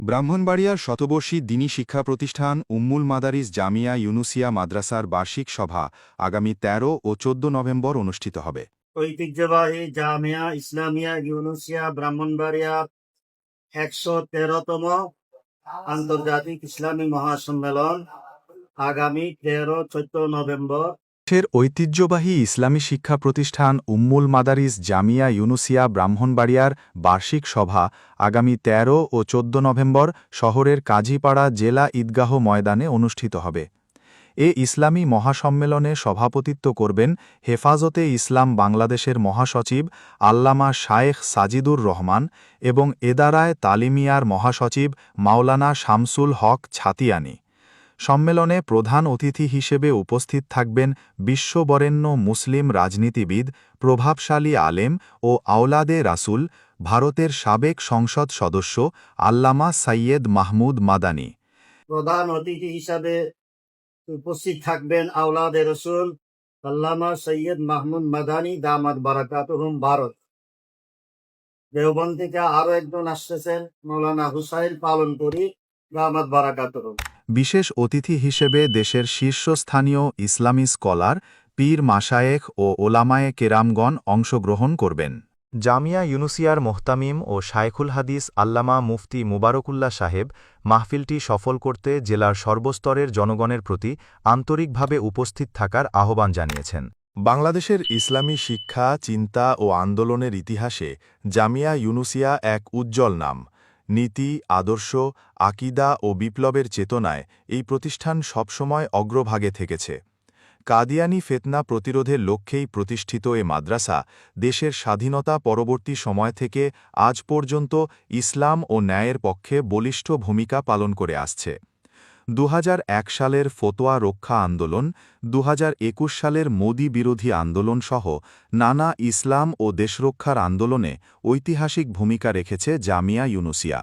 ব্রাহ্মণবাড়িয়ার শতবর্ষী দ্বীনী শিক্ষা প্রতিষ্ঠান উম্মুল মাদারিস জামিয়া ইউনুসিয়া মাদ্রাসার বার্ষিক সভা আগামী ১৩ ও ১৪ নভেম্বর অনুষ্ঠিত হবে। ঐতিহ্যবাহী জামিয়া ইসলামিয়া ইউনুসিয়া ব্রাহ্মণবাড়িয়া ১১৩তম আন্তর্জাতিক ইসলামী মহাসম্মেলন আগামী ১৩-১৪ নভেম্বর। দেশের ঐতিহ্যবাহী ইসলামী শিক্ষা প্রতিষ্ঠান উম্মুল মাদারিস জামিয়া ইউনুসিয়া ব্রাহ্মণবাড়িয়ার বার্ষিক সভা আগামী ১৩ ও ১৪ নভেম্বর শহরের কাজীপাড়া জেলা ঈদগাহ ময়দানে অনুষ্ঠিত হবে। এ ইসলামী মহাসম্মেলনে সভাপতিত্ব করবেন হেফাজতে ইসলাম বাংলাদেশের মহাসচিব আল্লামা শায়েখ সাজিদুর রহমান এবং এদারায় তালিমিয়ার মহাসচিব মাওলানা শামসুল হক ছাতিয়ানি। সম্মেলনে প্রধান অতিথি হিসেবে উপস্থিত থাকবেন বিশ্ববরেণ্য মুসলিম রাজনীতিবিদ, প্রভাবশালী আলেম ও আওলাদে রাসূল, ভারতের সাবেক সংসদ সদস্য আল্লামা সাইয়েদ মাহমুদ মাদানী। প্রধান অতিথি হিসাবে উপস্থিত থাকবেন আওলাদে রসুল আল্লামা সৈয়দ মাহমুদ মাদানী দামাত বারাকাতুহুম। ভারত দেওবন্দ থেকে আরো একজন আসতেছেন, মৌলানা হুসাইন পালনপুরি দামাত বারাকাতুহুম। বিশেষ অতিথি হিসেবে দেশের শীর্ষস্থানীয় ইসলামী স্কলার, পীর মাশায়েখ ও ওলামায়ে কেরামগণ অংশগ্রহণ করবেন। জামিয়া ইউনুসিয়ার মোহতামিম ও শায়খুল হাদিস আল্লামা মুফতি মুবারকুল্লাহ সাহেব মাহফিলটি সফল করতে জেলার সর্বস্তরের জনগণের প্রতি আন্তরিকভাবে উপস্থিত থাকার আহ্বান জানিয়েছেন। বাংলাদেশের ইসলামী শিক্ষা, চিন্তা ও আন্দোলনের ইতিহাসে জামিয়া ইউনুসিয়া এক উজ্জ্বল নাম। নীতি, আদর্শ, আকিদা ও বিপ্লবের চেতনায় এই প্রতিষ্ঠান সবসময় অগ্রভাগে থেকেছে। কাদিয়ানি ফিতনা প্রতিরোধের লক্ষ্যেই প্রতিষ্ঠিত এ মাদ্রাসা দেশের স্বাধীনতা পরবর্তী সময় থেকে আজ পর্যন্ত ইসলাম ও ন্যায়ের পক্ষে বলিষ্ঠ ভূমিকা পালন করে আসছে। ২০০১ সালের ফতোয়া রক্ষা আন্দোলন, ২০২১ সালের মোদি বিরোধী আন্দোলন সহ নানা ইসলাম ও দেশরক্ষার আন্দোলনে ঐতিহাসিক ভূমিকা রেখেছে জামিয়া ইউনুসিয়া।